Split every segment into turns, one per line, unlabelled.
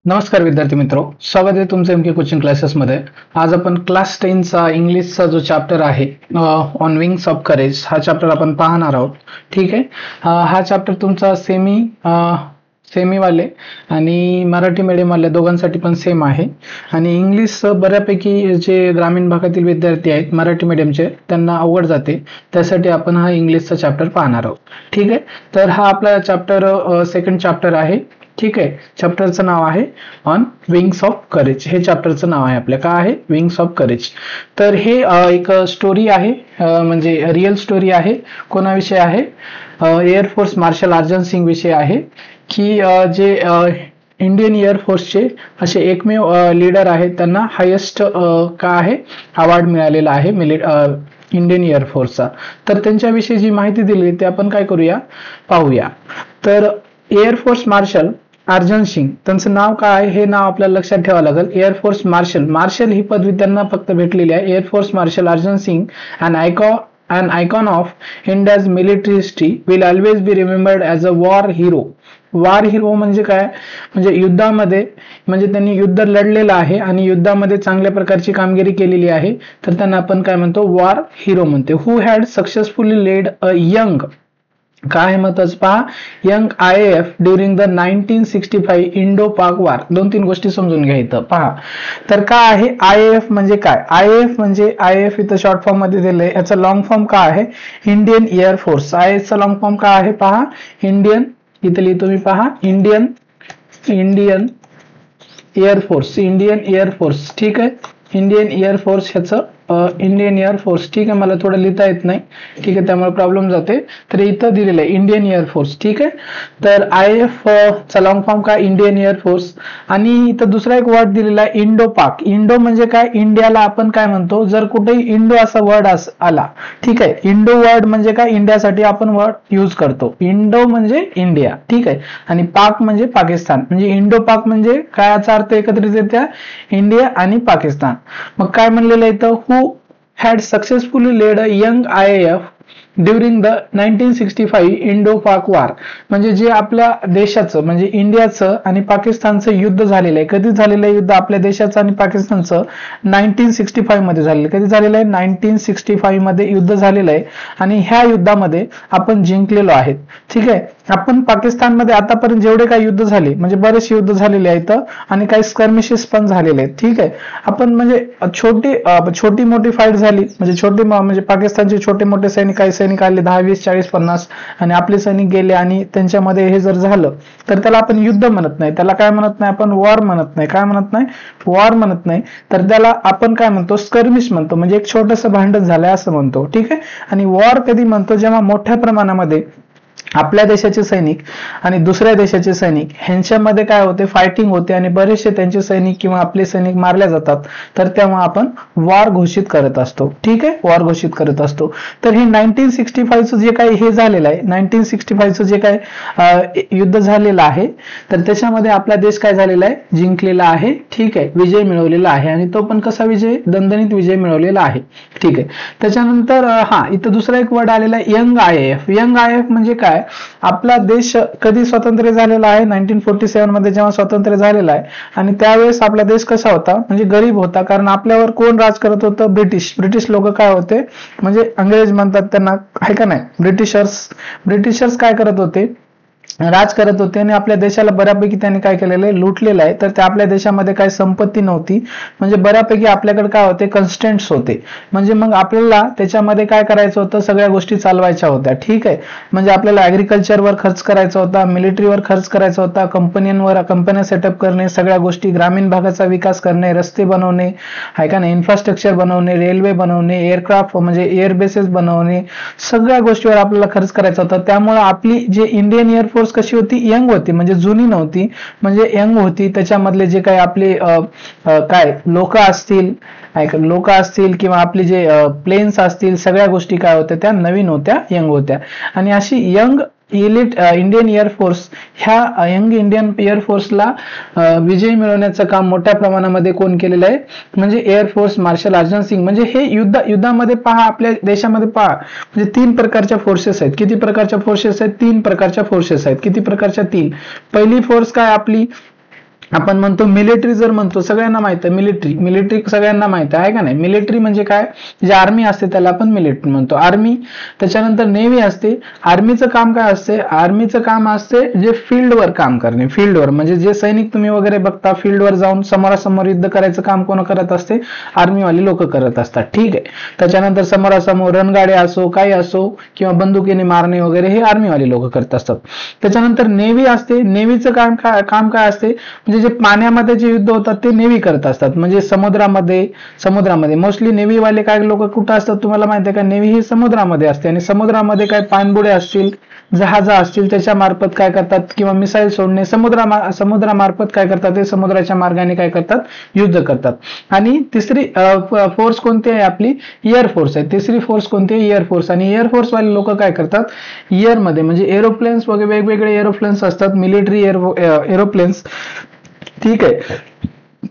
नमस्कार विद्यार्थी मित्रो, स्वागत आहे तुमचं एमके कोचिंग क्लासेसमध्ये. आज आपण क्लास 10चा इंग्लिशचा जो चॅप्टर आहे ऑन विंग्स ऑफ करेज हा चॅप्टर आपण पाहणार आहोत. ठीक आहे. हा चॅप्टर तुमचा सेमी वाले आणि मराठी मीडियम वाले दोघांसाठी पण सेम आहे. आणि इंग्लिश बऱ्यापैकी जे ग्रामीण भागातील विद्यार्थी आहेत मराठी मीडियमचे त्यांना अवघड जाते, त्यासाठी आपण हा इंग्लिशचा चॅप्टर पाहणार आहोत. ठीक आहे. तर हा आपला चॅप्टर सेकंड चॅप्टर आहे. ठीक आहे. चॅप्टरचं नाव आहे ऑन विंग्स ऑफ करेज. हे चॅप्टरचं नाव आहे आपल्या काय आहे, विंग्स ऑफ करेज. तर हे एक स्टोरी आहे, म्हणजे रिअल स्टोरी आहे. कोणाविषयी आहे? एअरफोर्स मार्शल अर्जन सिंग विषयी आहे, की जे इंडियन एअरफोर्सचे असे एकमेव लीडर आहेत, त्यांना हायेस्ट का आहे अवॉर्ड मिळालेला आहे इंडियन एअरफोर्सचा. तर त्यांच्याविषयी जी माहिती दिली ते आपण काय करूया, पाहूया. तर एअरफोर्स मार्शल अर्जन सिंग त्यांचं नाव काय आहे हे नाव आपल्याला लक्षात ठेवावं लागेल. एअरफोर्स मार्शल ही पदवी त्यांना फक्त भेटलेली आहे. Air force marshal Arjan Singh an icon of India's military history will always be remembered as a war hero. War hero म्हणजे काय, म्हणजे युद्धामध्ये, म्हणजे त्यांनी युद्ध लढलेलं आहे आणि युद्धामध्ये चांगल्या प्रकारची कामगिरी केलेली आहे, तर त्यांना आपण काय म्हणतो, वॉर हिरो म्हणतो. Who had successfully led a young, काय महत्वाचं पहा, young IAF during the 1965 Indo Pak war. दोन तीन गोष्टी समजून घ्या इथं पहा. तर काय आहे IAF म्हणजे काय? IAF इथं शॉर्ट फॉर्म मध्ये दिलंय. याचा लॉंग फॉर्म काय आहे, इंडियन एअरफोर्स. IAF चा लॉंग फॉर्म काय आहे पहा, इंडियन, इथं लिहितो मी पहा, इंडियन एअरफोर्स. ठीक आहे. इंडियन एअरफोर्स ह्याचं इंडियन एअरफोर्स. ठीक आहे. मला थोडं लिहिता येत नाही, ठीक आहे, त्यामुळे प्रॉब्लेम जाते. तर इथं दिलेलं आहे इंडियन एअरफोर्स. ठीक आहे. तर IAF चा लॉंग फॉर्म काय, इंडियन एअरफोर्स. आणि इथं दुसरा एक वर्ड दिलेला आहे इंडो पाक. इंडो म्हणजे काय, इंडियाला आपण काय म्हणतो, जर कुठेही इंडो असा वर्ड आला, ठीक आहे, इंडो वर्ड म्हणजे काय, इंडियासाठी आपण वर्ड यूज करतो. इंडो म्हणजे इंडिया. ठीक आहे. आणि पाक म्हणजे पाकिस्तान. म्हणजे इंडो पाक म्हणजे काय, याचा अर्थ एकत्रित येत्या इंडिया आणि पाकिस्तान. मग काय म्हणलेलं आहे इथं, हु had successfully led a young IAF during the 1965 Indo Pak वार. म्हणजे जे आपल्या देशाचं म्हणजे इंडियाचं आणि पाकिस्तानचं युद्ध झालेलं आहे. कधी झालेलं आहे युद्ध आपल्या देशाचं आणि पाकिस्तानचं? 1965 मध्ये झालेलं आहे. कधी झालेलं आहे? 1965 मध्ये युद्ध झालेलं आहे. आणि ह्या युद्धामध्ये आपण जिंकलेलो आहेत. ठीक आहे. आपण पाकिस्तानमध्ये आतापर्यंत जेवढे काही युद्ध झाले, म्हणजे बरेचसे युद्ध झालेले आहेत आणि काही स्कर्मिशेस पण झालेले आहेत. ठीक आहे. आपण म्हणजे छोटी मोठी फाईट झाली, म्हणजे पाकिस्तानचे छोटे मोठे सैनिक, काही सैनिक आले 10, 20, 40, 50 आणि आपले सैनिक गेले आणि त्यांच्यामध्ये हे जर झालं तर त्याला आपण युद्ध म्हणत नाही. त्याला काय म्हणत नाही आपण, वॉर म्हणत नाही. काय म्हणत नाही, वॉर म्हणत नाही. तर त्याला आपण काय म्हणतो, स्कर्मिश म्हणतो. म्हणजे एक छोटंसं भांडण झालंय असं म्हणतो. ठीक आहे. आणि वॉर कधी म्हणतो, जेव्हा मोठ्या प्रमाणामध्ये आपल्या देशाचे सैनिक आणि दुसऱ्या देशाचे सैनिक ह्यांच्यामध्ये काय होते, फायटिंग होते आणि बरेचसे त्यांचे सैनिक किंवा आपले सैनिक मारले जातात, तर तेव्हा आपण वॉर घोषित करत असतो. ठीक आहे. वॉर घोषित करत असतो. तर हे 1965 जे काही हे झालेलं आहे, 1965 जे काही युद्ध झालेलं आहे, तर त्याच्यामध्ये आपला देश काय झालेला आहे, जिंकलेला आहे. ठीक आहे. विजय मिळवलेला आहे. आणि तो पण कसा विजय, दणदणीत विजय मिळवलेला आहे. ठीक आहे. त्याच्यानंतर इथं दुसरा एक वर्ड आलेला आहे यंग IAF. यंग IAF म्हणजे काय, आपला देश कधी स्वतंत्र झालेला आहे, 1947 मध्ये जेव्हा स्वतंत्र झालेला आहे. आणि त्यावेळेस आपला देश कसा होता, म्हणजे गरीब होता. कारण आपल्यावर कोण राज करत होतं, ब्रिटिश लोक काय होते, म्हणजे अंग्रेज म्हणतात त्यांना, आहे का नाही, ब्रिटिशर्स काय करत होते, राज करत होते आणि आपल्या देशाला बऱ्यापैकी त्यांनी काय केलेलं आहे, लुटलेलं आहे. तर त्या आपल्या देशामध्ये काही संपत्ती नव्हती, म्हणजे बऱ्यापैकी आपल्याकडे काय होते, कन्स्टंट्स होते. म्हणजे मग आपल्याला त्याच्यामध्ये काय करायचं होतं, सगळ्या गोष्टी चालवायच्या होत्या. ठीक आहे. म्हणजे आपल्याला ऍग्रिकल्चरवर खर्च करायचा होता, मिलिटरीवर खर्च करायचा होता, कंपन्या सेटअप करणे, सगळ्या गोष्टी, ग्रामीण भागाचा विकास करणे, रस्ते बनवणे, आहे का नाही, इन्फ्रास्ट्रक्चर बनवणे, रेल्वे बनवणे, एअरक्राफ्ट म्हणजे एअर बेसेस बनवणे, सगळ्या गोष्टीवर आपल्याला खर्च करायचा होता. त्यामुळे आपली जे इंडियन एअरफोर्स कशी होती, यंग होती, म्हणजे जुनी नव्हती, म्हणजे यंग होती. त्याच्यामधले जे काही आपले काय लोक असतील किंवा आपले जे प्लेन्स असतील, सगळ्या गोष्टी काय होत्या, त्या नवीन होत्या, यंग होत्या. आणि अशी यंग इंडियन एअरफोर्स, ह्या यंग इंडियन एअरफोर्सला विजय मिळवण्याचं काम मोठ्या प्रमाणामध्ये कोण केलेलं आहे, म्हणजे एअरफोर्स मार्शल अर्जन सिंग. म्हणजे हे युद्धामध्ये पहा, आपल्या देशामध्ये पहा, म्हणजे 3 प्रकारच्या फोर्सेस आहेत. किती प्रकारच्या फोर्सेस आहेत, 3 प्रकारच्या फोर्सेस आहेत. किती प्रकारच्या, 3. पहिली फोर्स काय आपली आपण म्हणतो मिलिटरी, जर म्हणतो सगळ्यांना माहित आहे मिलिटरी सगळ्यांना माहित आहे का नाही. मिलिटरी म्हणजे काय, जे आर्मी असते त्याला आपण मिलिटरी म्हणतो, आर्मी. त्याच्यानंतर नेव्ही असते. आर्मीचं काम काय असते, आर्मीचं काम असते जे फील्डवर काम करणे. फील्डवर म्हणजे जे सैनिक तुम्ही वगैरे बघता, फील्डवर जाऊन समोरासमोर युद्ध करायचं काम कोण करत असते, आर्मीवाली लोक करत असतात. ठीक आहे. त्याच्यानंतर समोरासमोर रणगाडे असो, काही असो, किंवा बंदुकीने मारणे वगैरे हे आर्मीवाली लोक करत असतात. त्याच्यानंतर नेव्ही असते. नेव्हीचं काम काय असते, म्हणजे जे पाण्यामध्ये जे युद्ध होतात ते नेव्ही करत असतात. म्हणजे समुद्रामध्ये मोस्टली नेव्हीवाले काय लोक कुठं असतात तुम्हाला माहिती आहे का, नेव्ही ही समुद्रामध्ये असते. आणि समुद्रामध्ये काय पाणबुडे असतील, जहाजा असतील, त्याच्या मार्फत काय करतात, किंवा मिसाईल सोडणे, समुद्रामार्फत काय करतात, ते समुद्राच्या मार्गाने काय करतात, युद्ध करतात. आणि तिसरी फोर्स कोणती आहे, आपली एअरफोर्स आहे. तिसरी फोर्स कोणती आहे, एअरफोर्स. आणि एअरफोर्स वाले लोक काय करतात, एअरमध्ये म्हणजे एरोप्लेन्स वगैरे वेगवेगळे एरोप्लेन्स असतात, मिलिटरी एरोप्लेन्स. ठीक आहे.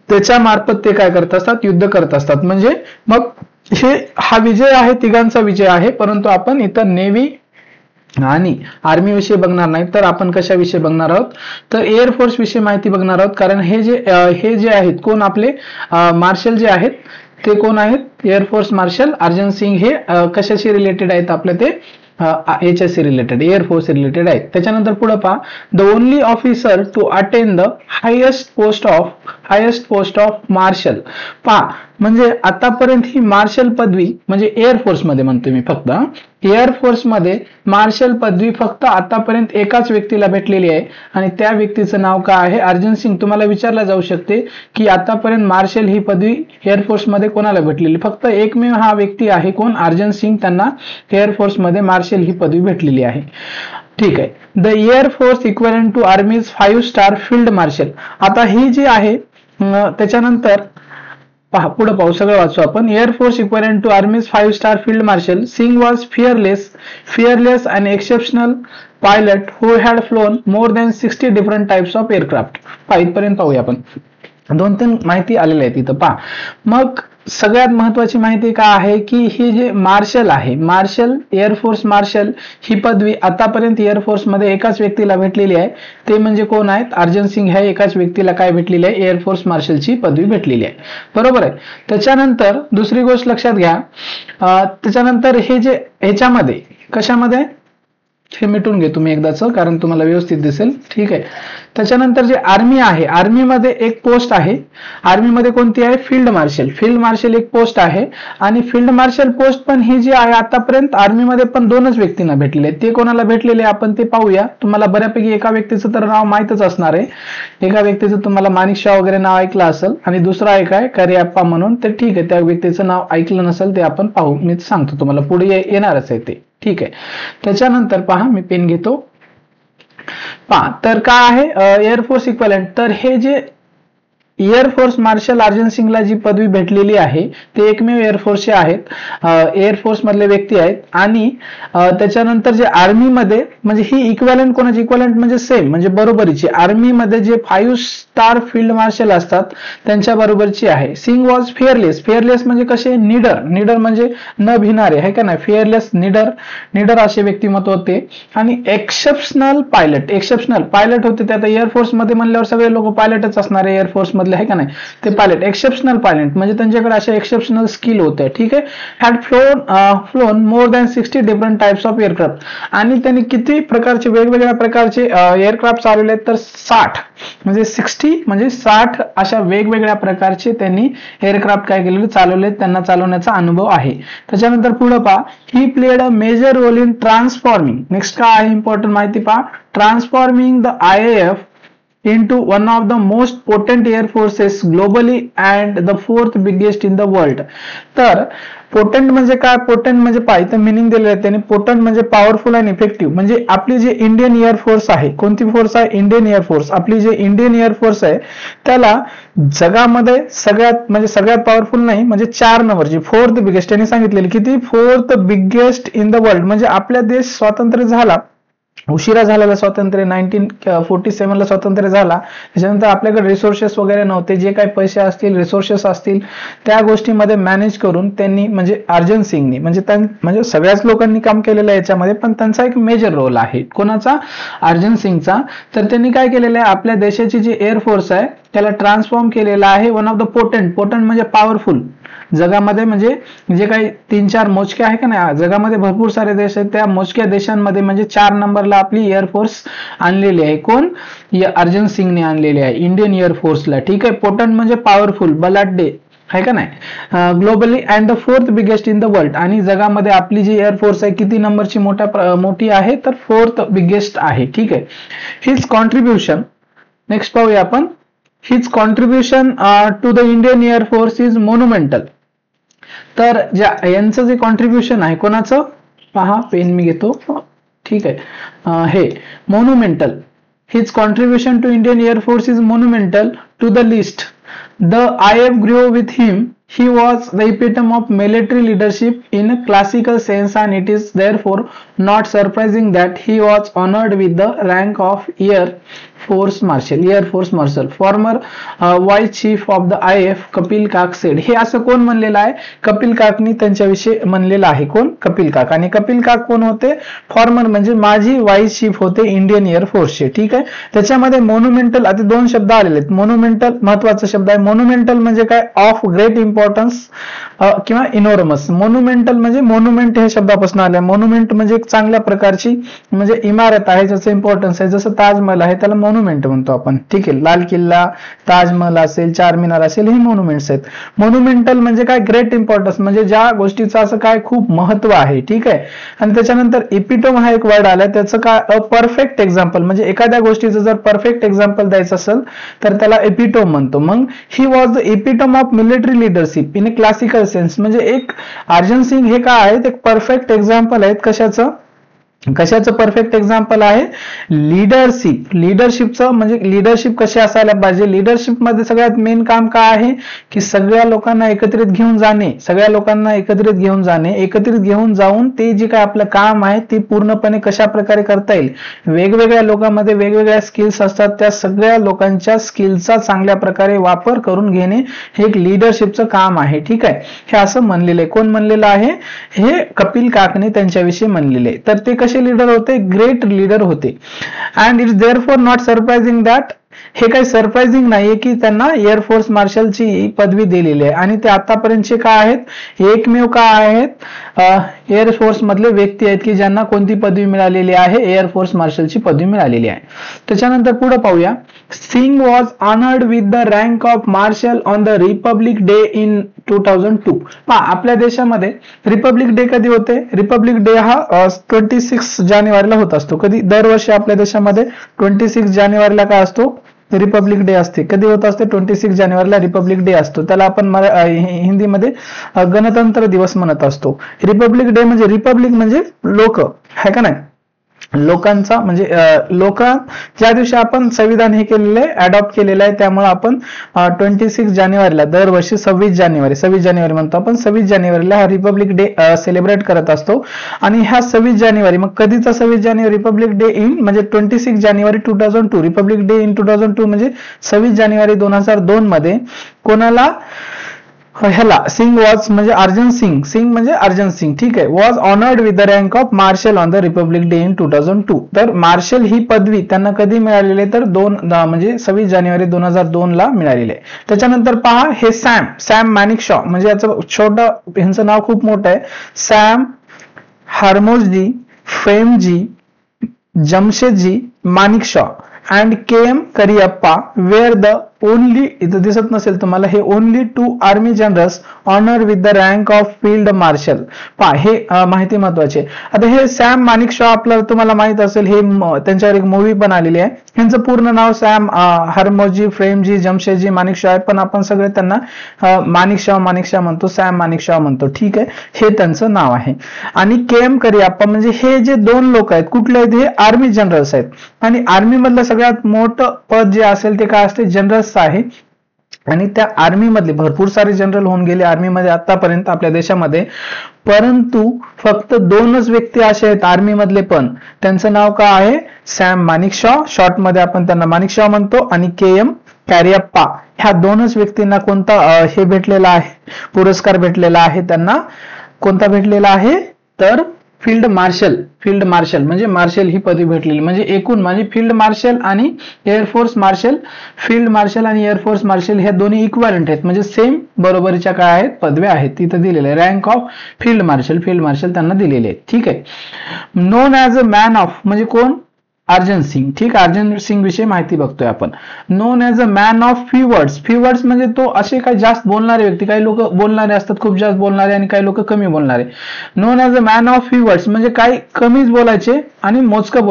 त्याच्या मार्फत ते काय करत असतात, युद्ध करत असतात. म्हणजे मग हा विजय आहे, तिघांचा विजय आहे. परंतु आपण इथं नेव्ही आणि आर्मी विषयी बघणार नाही, तर आपण कशाविषयी बघणार आहोत, तर एअरफोर्स विषयी माहिती बघणार आहोत. कारण हे जे आहेत कोण, आपले मार्शल जे आहेत ते कोण आहेत, एअरफोर्स मार्शल अर्जन सिंग. हे कशाशी रिलेटेड आहेत, आपले ते HSC रिलेटेड, एअरफोर्स रिलेटेड आहेत. त्याच्यानंतर पुढे पहा, the only officer to attain the highest post of marshal. पहा, म्हणजे आतापर्यंत ही मार्शल पदवी, म्हणजे एअरफोर्स मध्ये म्हणतो मी फक्त, एअरफोर्स मध्ये मार्शल पदवी फक्त आतापर्यंत एकाच व्यक्तीला भेटलेली आहे. आणि त्या व्यक्तीचं नाव काय आहे, अर्जन सिंग. तुम्हाला विचारला जाऊ शकते की आतापर्यंत मार्शल ही पदवी एअरफोर्स मध्ये कोणाला भेटलेली, फक्त एकमेव हा व्यक्ती आहे, कोण, अर्जन सिंग. त्यांना एअरफोर्स मध्ये मार्शल ही पदवी भेटलेली आहे. ठीक आहे. The air force equivalent to army's 5 star field marshal. आता ही जी आहे, त्याच्यानंतर पहा, पुढे पाहू, सगळं वाचू आपण. Air force equivalent to army's 5 star field marshal. Singh was fearless and exceptional pilot who had flown more than 60 different types of aircraft. इथपर्यंत पाहूया आपण. 2-3 माहिती आलेल्या आहेत इथं. पहा, मग सगळ्यात महत्वाची माहिती काय आहे की ही जे मार्शल आहे, एअरफोर्स मार्शल ही पदवी आतापर्यंत एअरफोर्स मध्ये एकाच व्यक्तीला भेटलेली आहे. ते म्हणजे कोण आहेत, अर्जन सिंग. ह्या एकाच व्यक्तीला काय भेटलेली आहे, एअरफोर्स मार्शलची पदवी भेटलेली आहे. बरोबर आहे. त्याच्यानंतर दुसरी गोष्ट लक्षात घ्या, त्याच्यानंतर हे जे ह्याच्यामध्ये कशामध्ये, हे मिटून घे तुम्ही एकदाच, कारण तुम्हाला व्यवस्थित दिसेल. ठीक आहे. त्याच्यानंतर जे आर्मी आहे, आर्मीमध्ये एक पोस्ट आहे. आर्मीमध्ये कोणती आहे, फील्ड मार्शल एक पोस्ट आहे. आणि फील्ड मार्शल पोस्ट पण ही जी आहे आतापर्यंत आर्मीमध्ये पण 2च व्यक्तींना भेटलेले आहे. ते कोणाला भेटलेले आपण ते पाहूया. तुम्हाला बऱ्यापैकी एका व्यक्तीचं तर नाव माहितच असणार आहे. एका व्यक्तीचं तुम्हाला माणिकशॉ वगैरे नाव ऐकलं असेल, आणि दुसरा एक आहे करिअप्पा म्हणून. ते ठीक आहे, त्या व्यक्तीचं नाव ऐकलं नसेल ते आपण पाहू, मी सांगतो तुम्हाला, पुढे येणारच आहे ते. ठीक आहे. त्याच्यानंतर पहा, मी पेन घेतो. पहा, तर काय आहे एअरफोर्स इक्वलंट, तर हे जे एअरफोर्स मार्शल अर्जन सिंगला जी पदवी भेटलेली आहे ते एकमेव एअरफोर्सचे आहेत, एअरफोर्स मधले व्यक्ती आहेत. आणि त्याच्यानंतर जे आर्मीमध्ये, म्हणजे ही इक्वलंट कोणाची, इक्वलंट म्हणजे सेम, म्हणजे बरोबरीची. आर्मीमध्ये जे 5 स्टार फील्ड मार्शल असतात त्यांच्या बरोबरची आहे. सिंग वॉज फिअरलेस म्हणजे कसे, निडर म्हणजे न भिणारे, आहे का नाही, फिअरलेस, निडर असे व्यक्तिमत्व होते. आणि एक्सेप्शनल पायलट होते. ते आता एअरफोर्स मध्ये म्हणल्यावर सगळे लोक पायलटच असणार आहे एअरफोर्स मध्ये, आहे का नाही, ते पायलट. एक्सेप्शनल पायलट म्हणजे त्यांच्याकडे अशा एक्सेप्शनल स्किल होते. ठीक आहे. Had phloem more than 60 different types of aircraft. आणि त्यांनी किती प्रकारचे, वेगवेगळ्या प्रकारचे एअरक्राफ्ट चालवले तर 60 म्हणजे 60 अशा वेगवेगळ्या प्रकारचे त्यांनी एअरक्राफ्ट काय केलेले, चालवले, त्यांना चालवण्याचा अनुभव आहे. त्याच्यानंतर पुढे पहा, he played a major role in transforming. Next काय आहे इम्पॉर्टंट माहिती पहा, transforming the IAF into one of the most potent air forces globally and the 4th biggest in the world. तर पोटेंट म्हणजे काय, पोटेंट म्हणजे पहा इथं मिनिंग दिलेलं आहे त्यांनी. पोटेंट म्हणजे पॉवरफुल अँड इफेक्टिव्ह. म्हणजे आपली जी इंडियन एअरफोर्स आहे, कोणती फोर्स आहे, इंडियन एअरफोर्स. आपली जे इंडियन एअरफोर्स आहे त्याला जगामध्ये सगळ्यात पॉवरफुल नाही, म्हणजे 4 नंबरची, 4th बिगेस्ट त्यांनी सांगितलेली. किती, 4th biggest in the world. म्हणजे आपला देश स्वातंत्र्य झाला, उशिरा झालेला स्वातंत्र्य, 1947 ला स्वातंत्र्य झाला. त्याच्यानंतर आपल्याकडे रिसोर्सेस वगैरे नव्हते. जे काही पैसे असतील, रिसोर्सेस असतील, त्या गोष्टीमध्ये मॅनेज करून त्यांनी, म्हणजे अर्जन सिंगनी, म्हणजे सगळ्याच लोकांनी काम केलेलं आहे याच्यामध्ये, पण त्यांचा एक मेजर रोल आहे. कोणाचा, अर्जन सिंगचा. तर त्यांनी काय केलेलं आहे, आपल्या देशाची जी एअरफोर्स आहे त्याला ट्रान्सफॉर्म केलेला आहे वन ऑफ द पोटंट म्हणजे पॉवरफुल जगामध्ये, म्हणजे जे काही 3-4 मोजके आहे का नाही, जगामध्ये भरपूर सारे देश आहेत, त्या मोजक्या देशांमध्ये म्हणजे 4 नंबरला आपली एअरफोर्स आणलेली आहे. कोण? अर्जन सिंगने आणलेली आहे इंडियन एअरफोर्सला. ठीक आहे. पोटंट म्हणजे पॉवरफुल, बलाढ्य आहे का नाही, globally and the 4th biggest in the world. आणि जगामध्ये आपली जी एअरफोर्स आहे किती नंबरची मोठी आहे, तर 4th बिगेस्ट आहे. ठीक आहे. हिज कॉन्ट्रीब्युशन, नेक्स्ट पाहूया आपण, his contribution to the Indian air force is monumental. तर यांचं जे कॉन्ट्रीब्युशन आहे, कोणाचं पहा, पेन मी घेतो. ठीक आहे. हे monumental, his contribution to Indian air force is monumental to the list. The IF grew with him. He was the epitome of military leadership in a classical sense, and it is therefore not surprising that he was honored with the rank of Air Force Marshal. Former Vice Chief of the IF Kapil काक said. हे असं कोण म्हणलेलं आहे? कपिल काकनी त्यांच्याविषयी म्हणलेलं आहे. कोण? कपिल काक. आणि कपिल काक कोण होते? फॉर्मर म्हणजे माजी वाईस चीफ होते इंडियन एअरफोर्सचे. ठीक आहे. त्याच्यामध्ये मोन्युमेंटल आता 2 शब्द आलेले आहेत. मोन्युमेंटल महत्वाचा शब्द आहे. मोन्युमेंटल म्हणजे काय? ऑफ ग्रेट इम्पॉर्टन्स किंवा इनॉर्मस. मोन्युमेंटल म्हणजे मोन्युमेंट हे शब्दापासून आले. मोन्युमेंट म्हणजे एक चांगल्या प्रकारची म्हणजे इमारत आहे ज्याचं इम्पॉर्टन्स आहे. जसं ताजमहल आहे त्याला मोन्युमेंट म्हणतो आपण. ठीक आहे. लाल किल्ला, ताजमहल असेल, चारमिनार असेल, हे मोन्युमेंट्स आहेत. मोन्युमेंटल म्हणजे काय? ग्रेट इम्पॉर्टन्स म्हणजे ज्या गोष्टीचं असं काय खूप महत्व आहे. ठीक आहे. आणि त्याच्यानंतर एपिटोम हा एक वर्ड आलाय, त्याचं काय? अ परफेक्ट एक्झाम्पल, म्हणजे एखाद्या गोष्टीचं जर परफेक्ट एक्झाम्पल द्यायचं असेल तर त्याला एपिटोम म्हणतो. मग he was the epitome of military leadership in A classical sense. म्हणजे एक अर्जन सिंग हे काय आहेत? एक परफेक्ट एक्झाम्पल आहेत. कशाचं परफेक्ट एक्झाम्पल आहे? लिडरशिपचं. म्हणजे लिडरशिप कशी असायला पाहिजे? लिडरशिप मध्ये सगळ्यात मेन काम काय आहे की सगळ्या लोकांना एकत्रित घेऊन जाणे, एकत्रित घेऊन जाऊन ते जे काय आपलं काम आहे ते पूर्णपणे कशा प्रकारे करता येईल. वेगवेगळ्या लोकांमध्ये वेगवेगळ्या स्किल्स असतात, त्या सगळ्या लोकांच्या स्किलचा चांगल्या प्रकारे वापर करून घेणे हे एक लिडरशिपचं काम आहे. ठीक आहे. हे असं म्हणलेलं आहे. कोण म्हणलेलं आहे? हे कपिल काकने त्यांच्याविषयी म्हणलेले आहे. तर ते कसे लीडर होते? ग्रेट लीडर होते. And it's therefore not surprising that, हे काही सरप्राइजिंग नाहीये की त्यांना एअरफोर्स मार्शलची पदवी दिलेली आहे. आणि ते आतापर्यंतचे काय आहेत? एकमेव काय आहेत? एअरफोर्स मधले व्यक्ती आहेत की ज्यांना कोणती पदवी मिळालेली आहे? एअरफोर्स मार्शलची पदवी मिळालेली आहे. त्याच्यानंतर पुढे पाहूया. Singh was honoured with the rank of marshal on the Republic Day in 2002. आपल्या देशामध्ये रिपब्लिक डे कधी होते? रिपब्लिक डे हा 26 जानेवारीला होत असतो. कधी? दरवर्षी आपल्या देशामध्ये 26 जानेवारीला काय असतो? रिपब्लिक डे असते. कधी होत असते? 26 जानेवारीला रिपब्लिक डे असतो. त्याला आपण हिंदीमध्ये गणतंत्र दिवस म्हणत असतो. रिपब्लिक डे म्हणजे रिपब्लिक म्हणजे लोक, आहे का नाही? लोकांचा म्हणजे लोक ज्या दिवशी आपण संविधान हे केलेलं आहे, अडॉप्ट केलेलं आहे, त्यामुळे आपण 26 जानेवारीला दरवर्षी 26 जानेवारी म्हणतो आपण. 26 जानेवारीला हा रिपब्लिक डे सेलिब्रेट करत असतो. आणि ह्या 26 जानेवारी, मग कधीचा 26 जानेवारी? रिपब्लिक डे इन म्हणजे 26 जानेवारी 2002. रिपब्लिक डे इन 2002 म्हणजे 26 जानेवारी 2002 मध्ये कोणाला? ह्याला सिंग वॉज म्हणजे अर्जन सिंग. ठीक आहे. Was honoured with the rank of marshal on the Republic Day in 2002. तर मार्शल ही पदवी त्यांना कधी मिळालेली आहे? तर 26 जानेवारी 2002 ला मिळालेली आहे. त्याच्यानंतर पहा, हे सॅम मानिकशॉ, म्हणजे याचं ह्यांचं नाव खूप मोठं आहे. Sam Hormusji, Framji, Jamshedji Manekshaw and KM Cariappa were the only, इथं दिसत नसेल तुम्हाला, हे only 2 army generals honour with the rank of field marshal. हे माहिती महत्वाची. आता हे सॅम मानिकशॉ आपल्याला तुम्हाला माहित असेल, हे त्यांच्यावर एक मूवी पण आलेली आहे. यांचं पूर्ण नाव सॅम हरमोजी, फ्रेमजी, जमशेदजी मानिकशॉ आहे, पण आपण सगळे त्यांना मानिकशॉ म्हणतो, सॅम मानिकशॉ म्हणतो. ठीक आहे. हे त्यांचं नाव आहे. आणि KM करियप्पा म्हणजे हे जे 2 लोक आहेत, कुठले आहेत? हे आर्मी जनरल्स आहेत. आणि आर्मी मधलं सगळ्यात मोठं पद जे असेल ते काय असते? जनरल्स आहे. आणि त्या आर्मी मधले भरपूर सारे जनरल होऊन गेले आर्मीमध्ये आतापर्यंत आपल्या देशामध्ये, परंतु फक्त 2च व्यक्ती असे आहेत आर्मी मधले पण, त्यांचं नाव काय आहे? सॅम मानिकशॉ, शॉर्ट मध्ये आपण त्यांना मानिकशॉ म्हणतो, आणि KM करियप्पा. ह्या 2च व्यक्तींना कोणता भेटलेला आहे? पुरस्कार भेटलेला आहे त्यांना. कोणता भेटलेला आहे? तर फील्ड मार्शल म्हणजे मार्शल ही पदवी भेटलेली, म्हणजे एकूण म्हणजे फील्ड मार्शल आणि एअरफोर्स मार्शल, फील्ड मार्शल आणि एअरफोर्स मार्शल ह्या दोन्ही इक्वलंट आहेत, म्हणजे सेम बरोबरीच्या काय आहेत पदव्या आहेत, तिथं दिलेले आहे. रँक ऑफ फील्ड मार्शल त्यांना दिलेले आहेत. ठीक आहे. Non as a man of म्हणजे कोण? अर्जन सिंग. ठीक आहे, अर्जन सिंग विषयी माहिती बघतोय आपण. Non as a man of few words म्हणजे तो असे काही जास्त बोलणारे व्यक्ती, काही लोक बोलणारे असतात खूप जास्त बोलणारे आणि काही लोक कमी बोलणारे. Non as a man of few words म्हणजे काही कमीच बोलायचे आणि मोजकं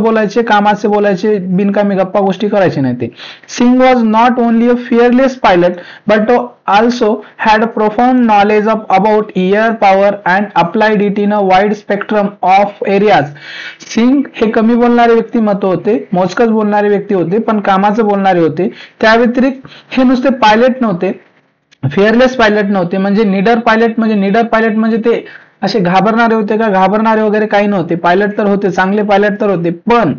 बोलायचे, कामाचे बोलायचे, बिनकामी गप्पा गोष्टी करायचे नाही ते. Singh was not only a fearless pilot but also had a profound knowledge about air power and applied it in a wide spectrum of areas. Singh हे कमी बोलणारे व्यक्तिमत्व होते, मोजकच बोलणारे व्यक्ती होते, पण कामाचं बोलणारे होते. त्या व्यतिरिक्त हे नुसते पायलट नव्हते, फिअरलेस पायलट नव्हते, म्हणजे निडर पायलट म्हणजे ते असे घाबरणारे होते का? घाबरणारे वगैरे काही नव्हते. पायलट तर होते, चांगले पायलट तर होते, पण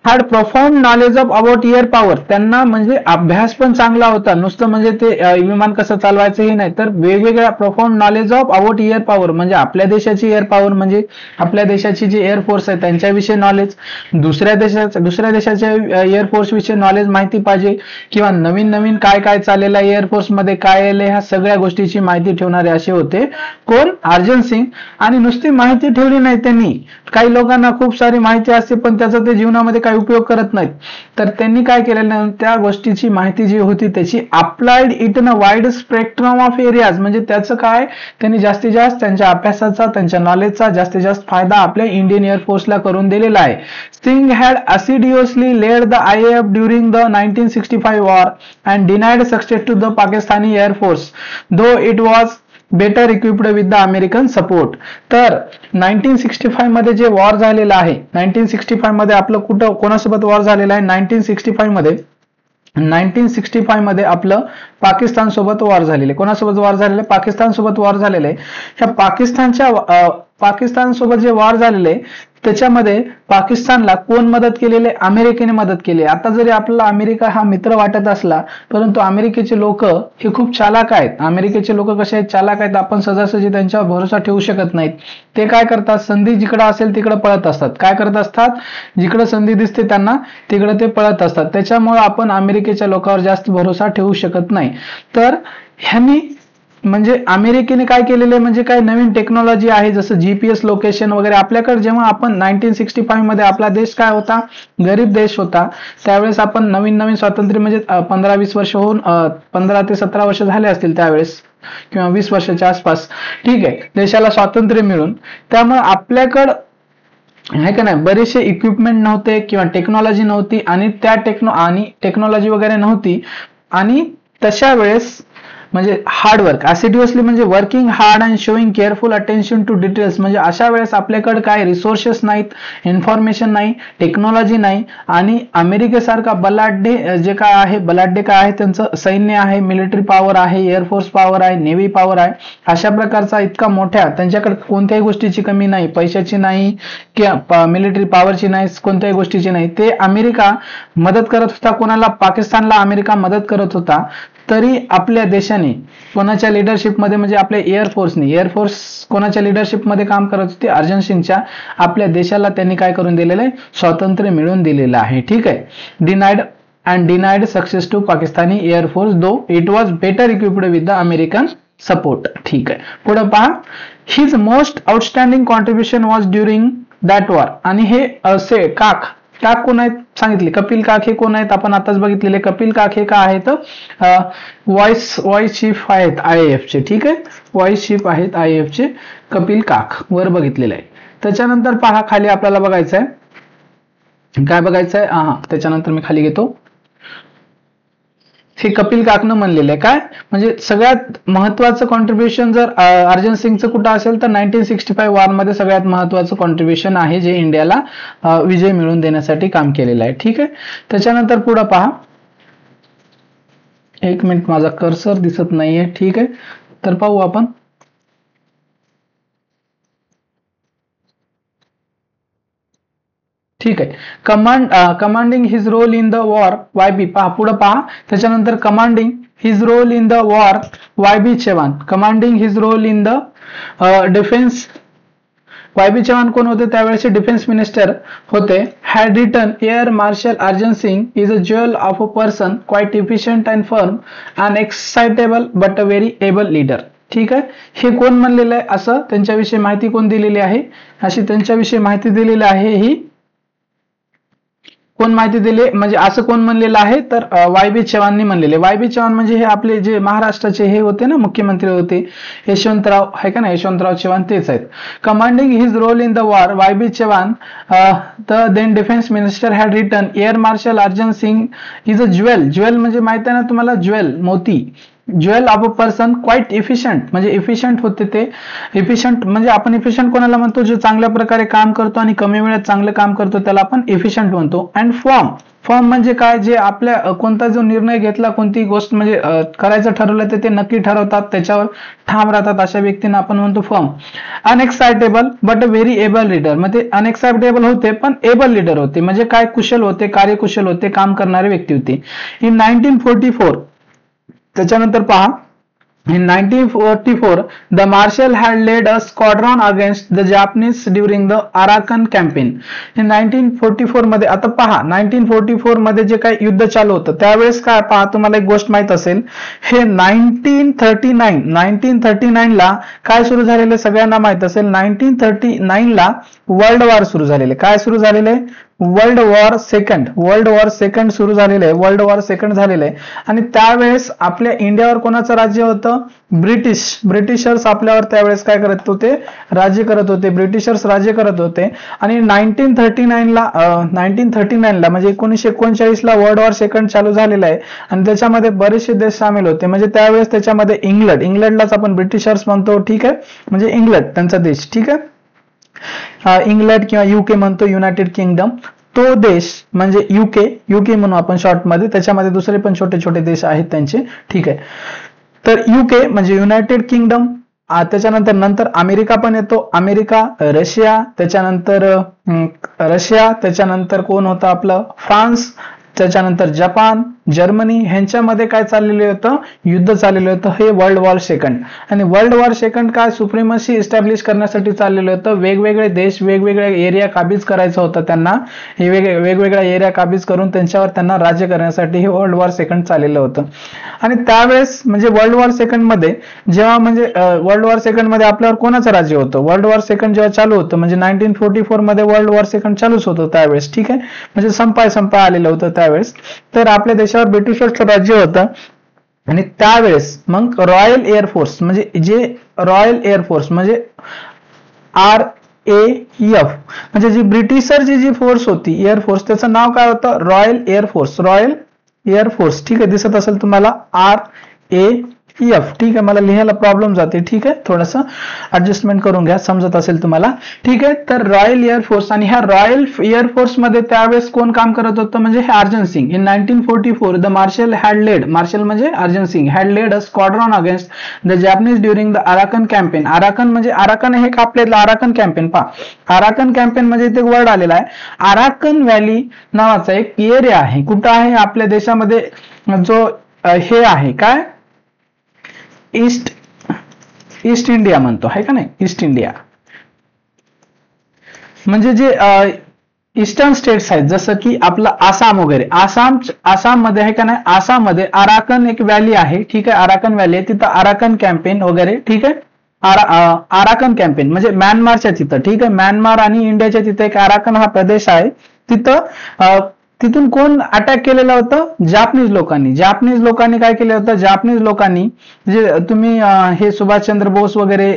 had profound knowledge of about air power. त्यांना म्हणजे अभ्यास पण चांगला होता, नुसतं म्हणजे ते विमान कसं चालवायचं हे नाही, तर वेगवेगळ्या profound knowledge of about air power म्हणजे आपल्या देशाची एअर पॉवर म्हणजे आपल्या देशाची जी एअरफोर्स आहे त्यांच्याविषयी नॉलेज, दुसऱ्या देशाच्या एअरफोर्स विषयी नॉलेज माहिती पाहिजे, किंवा नवीन नवीन काय काय चाललेलं आहे एअरफोर्स मध्ये काय आले, ह्या सगळ्या गोष्टीची माहिती ठेवणारे असे होते कोण? अर्जन सिंग. आणि नुसती माहिती ठेवली नाही त्यांनी, काही लोकांना खूप सारी माहिती असते पण त्याचा ते जीवनामध्ये काही उपयोग करत नाहीत, तर त्यांनी काय केलेलं, त्या गोष्टीची माहिती जी होती त्याची applied it in a wide spectrum of areas, म्हणजे त्याचं काय, त्यांनी जास्तीत जास्त त्यांच्या अभ्यासाचा, त्यांच्या नॉलेजचा जास्तीत जास्त फायदा आपल्या इंडियन एअरफोर्सला करून दिलेला आहे. Singh had assiduously led the IAF during the 1965 war and denied success to the Pakistani Air Force, though it was better equipped with the American support. तर 1965 मध्ये जे वॉर झालेलं आहे, 1965 मध्ये आपलं कोणासोबत वॉर झालेलं आहे? 1965 मध्ये आपलं पाकिस्तान सोबत वॉर झालेले. कोणासोबत वॉर झालेलं? पाकिस्तान सोबत वॉर झालेलं आहे. ह्या पाकिस्तान सोबत जे वॉर झालेले त्याच्यामध्ये पाकिस्तानला कोण मदत केलेले? अमेरिकेने मदत केली. आता जरी आपल्याला अमेरिका हा मित्र वाटत असला, परंतु अमेरिकेचे लोक हे खूप चालाक आहेत. अमेरिकेचे लोक कसे आहेत? चालाक आहेत. आपण सहजासहजी त्यांच्यावर भरोसा ठेवू शकत नाहीत. ते काय करतात? संधी जिकडे असेल तिकडे पळत असतात. काय करत असतात? जिकडे संधी दिसते त्यांना तिकडे ते पळत असतात. त्याच्यामुळे आपण अमेरिकेच्या लोकांवर जास्त भरोसा ठेवू शकत नाही. तर ह्यांनी म्हणजे अमेरिकेने काय केलेलं आहे, म्हणजे काय नवीन टेक्नॉलॉजी आहे, जसं जीपीएस लोकेशन वगैरे. आपल्याकडे जेव्हा आपण 1965 मध्ये आपला देश काय होता? गरीब देश होता. त्यावेळेस आपण नवीन स्वातंत्र्य म्हणजे 15-20 वर्ष होऊन 15 ते 17 वर्ष झाले असतील त्यावेळेस, किंवा 20 वर्षाच्या आसपास. ठीक आहे, देशाला स्वातंत्र्य मिळून. त्यामुळे आपल्याकडं आहे का नाही बरेचसे इक्विपमेंट नव्हते किंवा टेक्नॉलॉजी नव्हती, आणि त्या टेक्नॉलॉजी वगैरे नव्हती. आणि तशा वेळेस म्हणजे हार्डवर्क, ॲसिड्युअसली म्हणजे working hard and showing careful attention to details, म्हणजे अशा वेळेस आपल्याकडे काय रिसोर्सेस नाहीत, इन्फॉर्मेशन नाही, टेक्नॉलॉजी नाही, आणि अमेरिकेसारखा बलाढ्य काय आहे त्यांचं सैन्य आहे, मिलिटरी पॉवर आहे, एअरफोर्स पॉवर आहे, नेव्ही पॉवर आहे, अशा प्रकारचा इतका मोठ्या त्यांच्याकडे कोणत्याही गोष्टीची कमी नाही, पैशाची नाही किंवा मिलिटरी पॉवरची नाही, कोणत्याही गोष्टीची नाही. ते अमेरिका मदत करत होता कोणाला? पाकिस्तानला अमेरिका मदत करत होता. तरी आपल्या देशाने कोणाच्या लिडरशिपमध्ये, म्हणजे आपल्या एअरफोर्स कोणाच्या लिडरशिपमध्ये काम करत होते? अर्जन सिंगच्या. आपल्या देशाला त्यांनी काय करून दिलेलं आहे? स्वातंत्र्य मिळवून दिलेलं आहे. ठीक आहे. Denied success to Pakistani air force though it was better equipped with the American support. ठीक आहे, पुढे पहा. His most outstanding contribution was during that war. आणि हे असे काक कोण आहेत सांगितले? कपिल काक हे कोण आहेत? आपण आताच बघितलेले. कपिल काक हे काय आहेत? व्हाईस चीफ आहेत IAF चे. ठीक आहे, व्हाईस चीफ आहेत IAF चे कपिल काक, वर बघितलेले आहे. त्याच्यानंतर पहा खाली आपल्याला बघायचं आहे, काय बघायचं आहे? त्याच्यानंतर मी खाली घेतो. हे कपिल काकनं म्हणलेलं आहे. काय म्हणजे सगळ्यात महत्वाचं कॉन्ट्रीब्युशन जर अर्जन सिंगचं कुठं असेल तर 1965 वॉर मध्ये सगळ्यात महत्वाचं कॉन्ट्रीब्युशन आहे, जे इंडियाला विजय मिळवून देण्यासाठी काम केलेलं आहे. ठीक आहे. त्याच्यानंतर पुढे पहा. एक मिनिट, माझा कर्सर दिसत नाहीये. ठीक आहे, तर पाहू आपण. ठीक आहे. Commanding his role in the war YB. पहा पुढे पहा. त्याच्यानंतर commanding his role in the war YB Chavan. Commanding his role in the Y B Chavan कोण होते त्यावेळेचे डिफेन्स मिनिस्टर होते. Had written air marshal Arjan Singh is a jewel of a person quite efficient and firm and excitable but a very able leader. ठीक आहे, हे कोण म्हणलेलं आहे असं त्यांच्याविषयी माहिती कोण दिलेली आहे, अशी त्यांच्याविषयी माहिती दिलेली आहे. ही कोण माहिती दिली म्हणजे असं कोण म्हणलेलं आहे तर वाय बी चव्हाणनी म्हणलेले. वाय बी चव्हाण म्हणजे हे आपले जे महाराष्ट्राचे हे होते ना मुख्यमंत्री होते यशवंतराव आहे का ना, यशवंतराव चव्हाण तेच आहेत. Commanding his role in the war Y B Chavan the then defence minister had written air marshal Arjan Singh is a jewel. Jewel म्हणजे माहिती आहे ना तुम्हाला, ज्वेल मोती, jewel of a person quite efficient म्हणजे इफिशियंट होते ते. इफिशियंट म्हणजे आपण इफिशियंट कोणाला म्हणतो, जो चांगल्या प्रकारे काम करतो आणि कमी वेळात चांगलं काम करतो त्याला आपण इफिशियंट म्हणतो. अँड फॉर्म, फॉर्म म्हणजे काय, जे आपल्या कोणता जो निर्णय घेतला, कोणती गोष्ट म्हणजे करायचं ठरवलं तर ते नक्की ठरवतात, त्याच्यावर ठाम राहतात, अशा व्यक्तींना आपण म्हणतो firm. Unexcitable but a very able leader, म्हणजे अनएक्साइटेबल होते पण एबल लीडर होते, म्हणजे काय कुशल होते, कार्यकुशल होते, काम करणारे व्यक्ती होते. इन 1944 त्याच्यानंतर पहा, in 1944 the marshal had led a squadron against the Japanese during the Arakan campaign. in 1944 मध्ये आता पहा 1944 मध्ये जे काही युद्ध चालू होतं त्यावेळेस काय पहा, तुम्हाला एक गोष्ट माहित असेल, हे 1939 ला काय सुरू झालेले सगळ्यांना माहित असेल. 1939 ला वर्ल्ड वॉर सुरू झालेले. काय सुरू झालेले, वर्ल्ड वॉर सेकंड सुरू झालेलं आहे, वर्ल्ड वॉर सेकंड झालेलं आहे. आणि त्यावेळेस आपल्या इंडियावर कोणाचं राज्य होतं, ब्रिटिशर्स आपल्यावर त्यावेळेस काय करत होते, राज्य करत होते, ब्रिटिशर्स राज्य करत होते. आणि 1939 ला म्हणजे 1939 ला वर्ल्ड वॉर सेकंड चालू झालेला आहे आणि त्याच्यामध्ये बरेचसे देश सामील होते. म्हणजे त्यावेळेस त्याच्यामध्ये इंग्लंडलाच आपण ब्रिटिशर्स म्हणतो, ठीक आहे, म्हणजे इंग्लंड त्यांचा देश, ठीक आहे, इंग्लंड किंवा युके म्हणतो, युनायटेड किंगडम, तो देश म्हणजे युके म्हणून आपण शॉर्ट मध्ये, त्याच्यामध्ये दुसरे पण छोटे छोटे देश आहेत त्यांचे, ठीक आहे. तर युके म्हणजे युनायटेड किंगडम, त्याच्यानंतर अमेरिका पण येतो, अमेरिका, रशिया, त्याच्यानंतर कोण होतं आपलं फ्रान्स, त्याच्यानंतर जपान, जर्मनी, ह्यांच्यामध्ये काय चाललेलं होतं, युद्ध चाललेलं होतं, हे वर्ल्ड वॉर सेकंड. आणि वर्ल्ड वॉर सेकंड काय सुप्रिमसी इस्टॅब्लिश करण्यासाठी चाललेलं होतं. वेगवेगळे देश, वेगवेगळे एरिया काबीज करायचं होतं त्यांना, हे वेगवेगळ्या एरिया काबीज करून त्यांच्यावर त्यांना राज्य करण्यासाठी हे वर्ल्ड वॉर सेकंड चाललेलं होतं. आणि त्यावेळेस म्हणजे वर्ल्ड वॉर सेकंड मध्ये जेव्हा म्हणजे वर्ल्ड वॉर सेकंड मध्ये आपल्यावर कोणाचं राज्य होतं, वर्ल्ड वॉर सेकंड जेव्हा चालू होतं म्हणजे 1944 मध्ये वर्ल्ड वॉर सेकंड चालूच होतं त्यावेळेस, ठीक आहे, म्हणजे संपाय आलेलं होतं त्यावेळेस. तर आपल्या देशावर ब्रिटिशर्सचं राज्य होतं. आणि त्यावेळेस मग रॉयल एअरफोर्स म्हणजे RAF म्हणजे जी ब्रिटिशरची जी फोर्स होती एअरफोर्स, त्याचं नाव काय होतं, रॉयल एअरफोर्स, ठीक आहे, दिसत असेल तुम्हाला RAF, ठीक आहे, मला लिहायला प्रॉब्लेम जाते, ठीक आहे, थोडंसं ऍडजस्टमेंट करून घ्या, समजत असेल तुम्हाला, ठीक आहे. तर रॉयल एअरफोर्स, आणि ह्या रॉयल एअरफोर्स मध्ये त्यावेळेस कोण काम करत होतं म्हणजे हे Arjan Singh. In 1944 the marshal म्हणजे Arjan Singh had led a squadron against the Japanese during the Arakan campaign. Arakan हे आपल्याला अराकन कॅम्पेन पहा, अराकन कॅम्पेन म्हणजे इथे वर्ड आलेला आहे. अराकन व्हॅली नावाचा एक एरिया आहे, कुठं आहे आपल्या देशामध्ये, जो हे आहे काय, ईस्ट इंडिया म्हणतो, आहे का नाही, ईस्ट इंडिया म्हणजे जे ईस्टर्न स्टेट्स आहेत, जसं की आपलं आसाम वगैरे, आसाम मध्ये आहे का नाही, आसाम मध्ये अराकन एक व्हॅली आहे, ठीक आहे, अराकन व्हॅली आहे, तिथं अराकन कॅम्पेन वगैरे, ठीक आहे, अराकन कॅम्पेन म्हणजे म्यानमारच्या तिथं, ठीक आहे, म्यानमार आणि इंडियाच्या तिथं एक अराकन हा प्रदेश आहे, तिथून कोण अटॅक केलेलं होतं, जापनीज लोकांनी काय केलं होतं, जापनीज लोकांनी, जे तुम्ही हे सुभाषचंद्र बोस वगैरे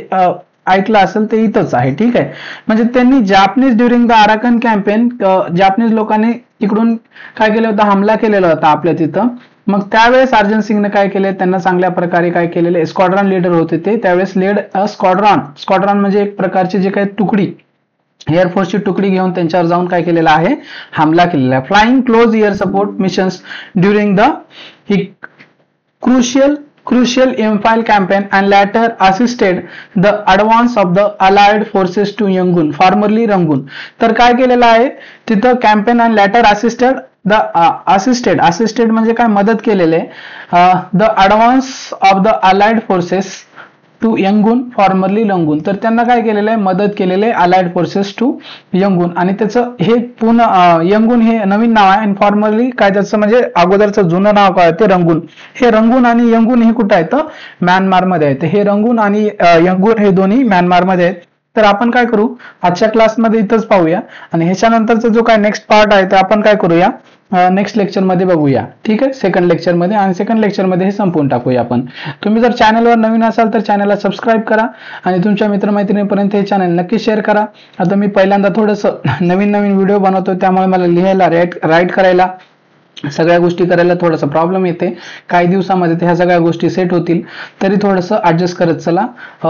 ऐकलं असेल ते इथंच आहे, ठीक आहे, म्हणजे त्यांनी Japanese during the Arakan campaign, Japanese लोकांनी तिकडून काय केलं होतं, हमला केलेला होता आपल्या तिथं. मग त्यावेळेस अर्जन सिंगने काय केले, त्यांना चांगल्या प्रकारे काय केलेले, स्क्वॉड्रॉन लीडर होते ते, त्यावेळेस लेड अ स्क्वॉड्रॉन म्हणजे एक प्रकारची जे काही तुकडी, एअरफोर्सची तुकडी घेऊन त्यांच्यावर जाऊन काय केलेला आहे, हमला केलेला आहे. Flying close air support missions during the crucial Imphal campaign and later assisted the advance of the allied forces to Yangon, formerly Rangoon. तर काय केलेलं आहे तिथं, कॅम्पेन अँड लॅटर असिस्टेड म्हणजे काय, मदत केलेले, the advance of the allied forces to Yangon formerly Rangoon, तर त्यांना काय केलेलं आहे, मदत केलेलं आहे अलाइड फोर्सेस टू यंगून. आणि त्याचं हे पुन्हा यंगून हे नवीन नाव आहे आणि फॉर्मरली काय त्याचं म्हणजे अगोदरचं जुनं नाव काय ते रंगून. हे रंगून आणि यंगून हे कुठं आहेत, म्यानमारमध्ये आहेत. हे रंगून आणि यंगून हे दोन्ही म्यानमारमध्ये आहेत. तर आपण काय करू, आजच्या क्लासमध्ये इथंच पाहूया आणि ह्याच्यानंतरचा जो काय नेक्स्ट पार्ट आहे ते आपण काय करूया, नेक्स्ट लेक्चरमध्ये बघूया. ठीक आहे, सेकंड लेक्चरमध्ये. आणि सेकंड लेक्चरमध्ये हे संपवून टाकूया आपण. तुम्ही जर चॅनलवर नवीन असाल तर चॅनलला सबस्क्राईब करा आणि तुमच्या मित्रमैत्रिणींपर्यंत हे चॅनल नक्की शेअर करा. आता मी पहिल्यांदा थोडंसं नवीन व्हिडिओ बनवतो, त्यामुळे मला लिहायला राईट करायला सगळ्या गोष्टी करायला थोडासा प्रॉब्लेम येते. काही दिवसामध्ये ह्या सगळ्या गोष्टी सेट होतील, तरी थोडंसं ऍडजस्ट करत चला.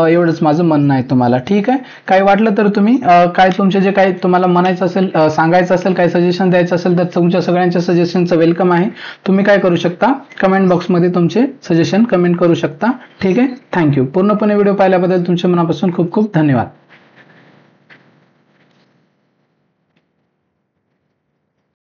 एवढंच माझं म्हणणं आहे तुम्हाला. ठीक आहे, काही वाटलं तर तुम्ही काय तुमचे जे काही तुम्हाला म्हणायचं असेल, सांगायचं असेल, काही सजेशन द्यायचं असेल तर तुमच्या सगळ्यांच्या सजेशनचं वेलकम आहे. तुम्ही काय करू शकता, कमेंट बॉक्समध्ये तुमचे सजेशन कमेंट करू शकता. ठीक आहे, थँक्यू. पूर्णपणे व्हिडिओ पाहिल्याबद्दल तुमच्या मनापासून खूप खूप धन्यवाद.